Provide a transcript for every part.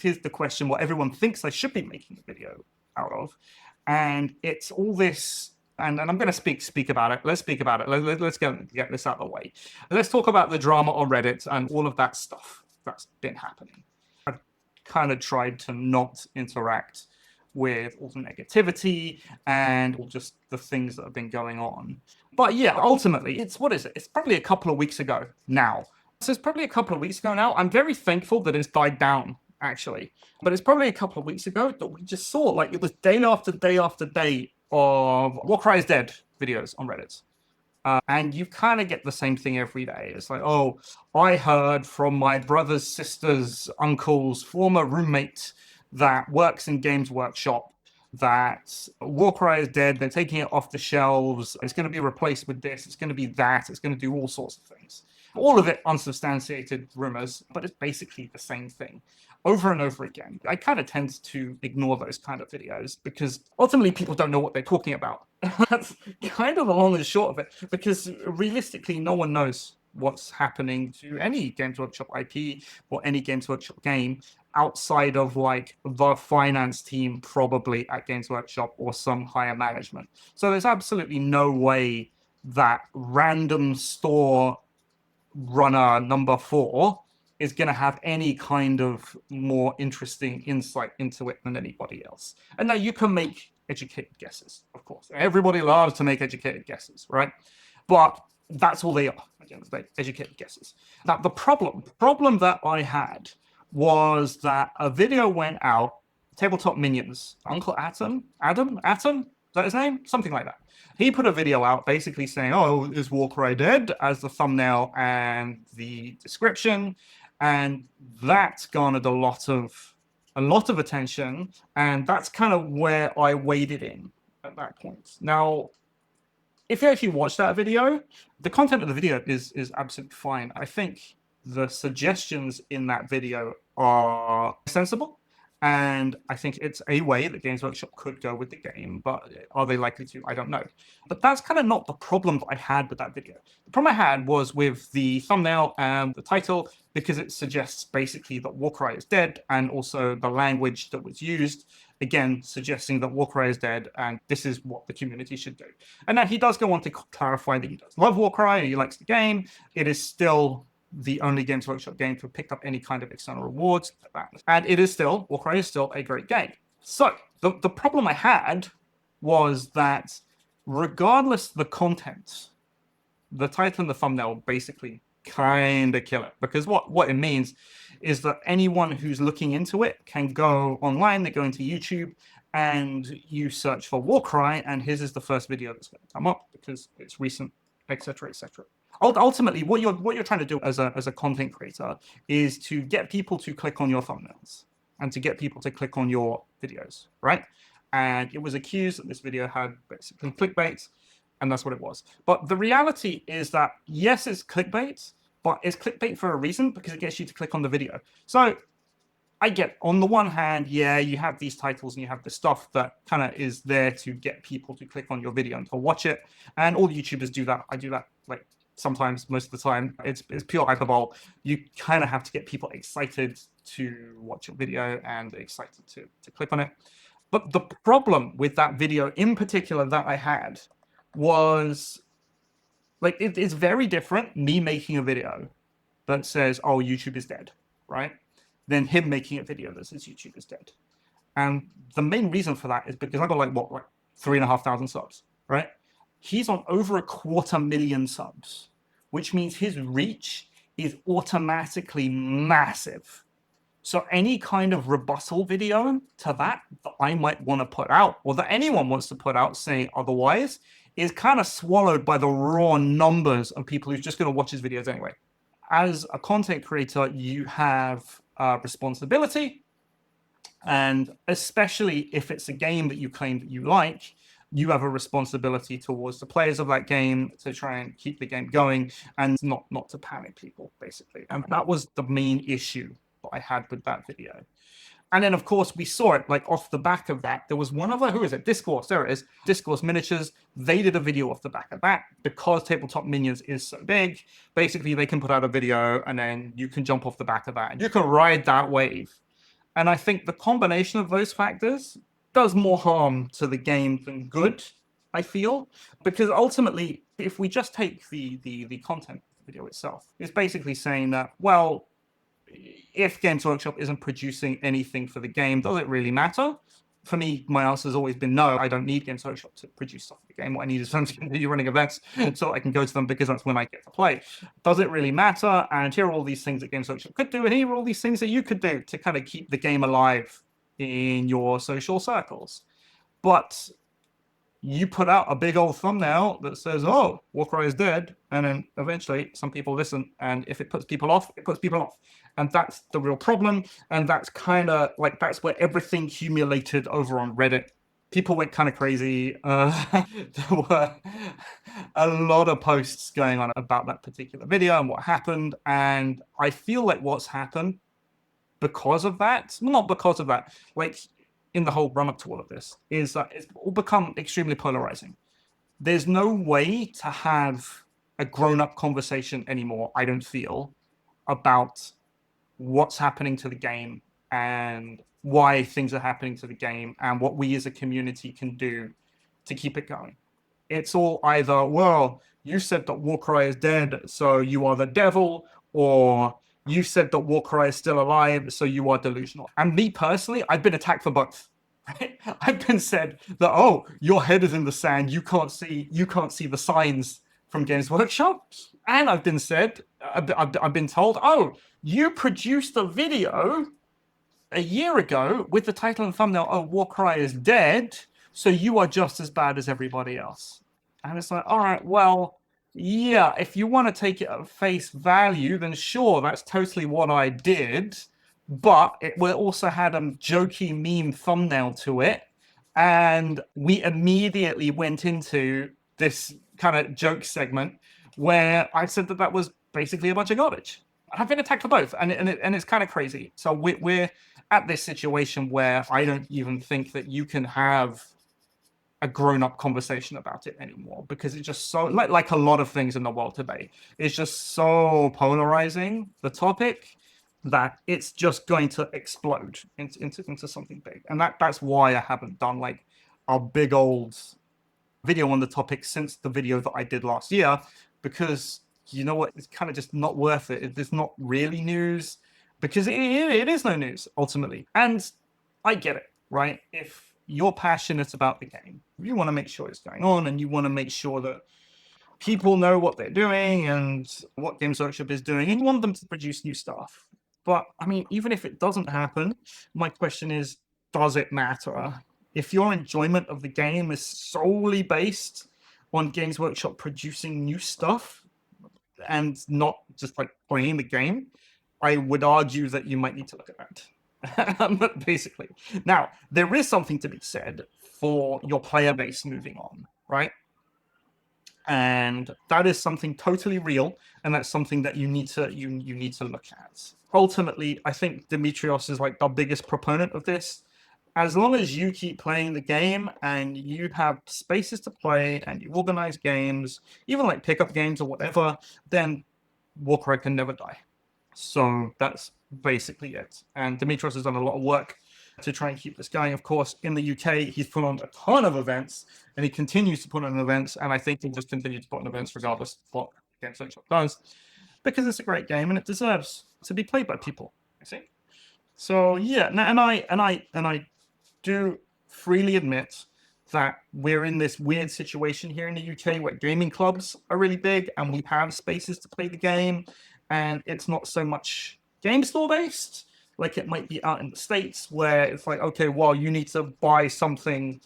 here's the question, what everyone thinks I should be making a video out of. And it's all this, and I'm going to speak about it. Let's speak about it. Let's get this out of the way. Let's talk about the drama on Reddit and all of that stuff that's been happening. I've kind of tried to not interact with all the negativity and all just the things that have been going on. But yeah, ultimately, what is it? It's probably a couple of weeks ago now. So it's probably a couple of weeks ago now. I'm very thankful that it's died down, actually. But it's probably a couple of weeks ago that we just saw, like, it was day after day after day of Warcry is dead videos on Reddit. And you kind of get the same thing every day. It's like, oh, I heard from my brother's sister's uncle's former roommate that works in Games Workshop that Warcry is dead. They're taking it off the shelves. It's going to be replaced with this. It's going to be that. It's going to do all sorts of things. All of it unsubstantiated rumors, but it's basically the same thing over and over again. I kind of tend to ignore those kind of videos because ultimately people don't know what they're talking about. That's kind of the long and short of it, because realistically, no one knows what's happening to any Games Workshop IP or any Games Workshop game outside of like the finance team probably at Games Workshop or some higher management. So there's absolutely no way that random store runner number 4 is going to have any kind of more interesting insight into it than anybody else. And now you can make educated guesses, of course. Everybody loves to make educated guesses, right? But that's all they are, at the end of the day, educated guesses. Now, the problem that I had was that a video went out, Tabletop Minions, Uncle Adam, is that his name? Something like that. He put a video out basically saying, oh, is Warcry dead, as the thumbnail and the description. And that garnered a lot of attention. And that's kind of where I waded in at that point. Now, if you actually watch that video, the content of the video is absolutely fine. I think the suggestions in that video are sensible. And I think it's a way that Games Workshop could go with the game, but are they likely to? I don't know. But that's kind of not the problem that I had with that video. The problem I had was with the thumbnail and the title, because it suggests basically that Warcry is dead, and also the language that was used, again, suggesting that Warcry is dead, and this is what the community should do. And then he does go on to clarify that he does love Warcry, and he likes the game. It is still the only Games Workshop game to pick up any kind of external rewards. And it is still, Warcry is still a great game. So the problem I had was that regardless of the content, the title and the thumbnail basically kind of kill it. Because what it means is that anyone who's looking into it can go online, they go into YouTube, and you search for Warcry, and his is the first video that's going to come up because it's recent, etc., etc. Ultimately, what you're trying to do as a content creator is to get people to click on your thumbnails and to get people to click on your videos, right? And it was accused that this video had basically clickbait, and that's what it was. But the reality is that, yes, it's clickbait, but it's clickbait for a reason, because it gets you to click on the video. So I get, on the one hand, yeah, you have these titles and you have the stuff that kind of is there to get people to click on your video and to watch it. And all YouTubers do that. I do that, like, sometimes, most of the time. It's pure hyperbole. You kind of have to get people excited to watch your video and excited to click on it. But the problem with that video in particular that I had was, like, it's very different, me making a video that says, oh, YouTube is dead, right? Than him making a video that says YouTube is dead. And the main reason for that is because I got like 3,500 subs, right? He's on over 250,000 subs, which means his reach is automatically massive. So any kind of rebuttal video to that I might want to put out, or that anyone wants to put out saying otherwise, is kind of swallowed by the raw numbers of people who's just going to watch his videos anyway. As a content creator, you have responsibility, and especially if it's a game that you claim that you like, you have a responsibility towards the players of that game to try and keep the game going and not to panic people, basically. And that was the main issue that I had with that video. And then, of course, we saw it, like, off the back of that. There was one other, who is it? Discourse, there it is. Discourse Miniatures. They did a video off the back of that. Because Tabletop Minions is so big, basically they can put out a video and then you can jump off the back of that. And you can ride that wave. And I think the combination of those factors does more harm to the game than good, I feel. Because ultimately, if we just take the content of the video itself, it's basically saying that, well, if Games Workshop isn't producing anything for the game, does it really matter? For me, my answer has always been no. I don't need Games Workshop to produce stuff for the game. What I need is them to continue running events so I can go to them because that's when I get to play. Does it really matter? And here are all these things that Games Workshop could do, and here are all these things that you could do to kind of keep the game alive in your social circles. But you put out a big old thumbnail that says, oh, Warcry is dead. And then eventually some people listen. And if it puts people off, it puts people off. And that's the real problem. And that's kind of like, that's where everything accumulated over on Reddit. People went kind of crazy. There were a lot of posts going on about that particular video and what happened. And I feel like what's happened because of that, well, not because of that, like, in the whole run-up to all of this, is that it's all become extremely polarizing. There's no way to have a grown-up conversation anymore, I don't feel, about what's happening to the game and why things are happening to the game and what we as a community can do to keep it going. It's all either, well, you said that Warcry is dead, so you are the devil, or you said that Warcry is still alive, so you are delusional. And me personally, I've been attacked for both. I've been said that, oh, your head is in the sand, you can't see the signs from Games Workshop. And I've been said, I've been told, oh, you produced a video a year ago with the title and thumbnail, oh, Warcry is dead, so you are just as bad as everybody else. And it's like, all right, well, yeah, if you want to take it at face value, then sure, that's totally what I did. But it also had a jokey meme thumbnail to it. And we immediately went into this kind of joke segment where I said that that was basically a bunch of garbage. I've been attacked for both, and it's kind of crazy. So we're at this situation where I don't even think that you can have a grown-up conversation about it anymore, because it's just so, like a lot of things in the world today, it's just so polarizing, the topic, that it's just going to explode into something big. And that's why I haven't done like a big old video on the topic since the video that I did last year, because you know what, it's kind of just not worth it. It's not really news, because it is no news ultimately. And I get it, right? If you're passionate about the game, you want to make sure it's going on, and you want to make sure that people know what they're doing and what Games Workshop is doing, and you want them to produce new stuff. But I mean, even if it doesn't happen, my question is, does it matter? If your enjoyment of the game is solely based on Games Workshop producing new stuff and not just like playing the game, I would argue that you might need to look at that. Basically. Now, there is something to be said for your player base moving on, right? And that is something totally real, and that's something that you need to look at. Ultimately, I think Dimitrios is like the biggest proponent of this. As long as you keep playing the game and you have spaces to play and you organize games, even like pickup games or whatever, then Warcry can never die. So that's basically it. And Dimitrios has done a lot of work to try and keep this going. Of course, in the UK, he's put on a ton of events, and he continues to put on events, and I think he'll just continue to put on events regardless of what Games Workshop does, because it's a great game and it deserves to be played by people, I think. So yeah, and I do freely admit that we're in this weird situation here in the UK where gaming clubs are really big and we have spaces to play the game, and it's not so much game store based like it might be out in the States, where it's like, okay, well, you need to buy something,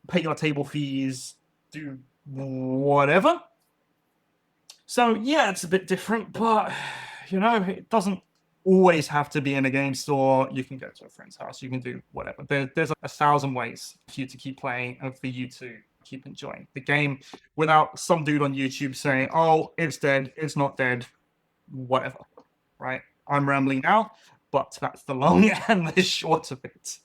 pay your table fees, do whatever. So yeah, it's a bit different, but you know, it doesn't always have to be in a game store. You can go to a friend's house, you can do whatever. There's 1,000 ways for you to keep playing and for you to keep enjoying the game without some dude on YouTube saying, oh, it's dead, it's not dead, whatever, right? I'm rambling now, but that's the long and the short of it.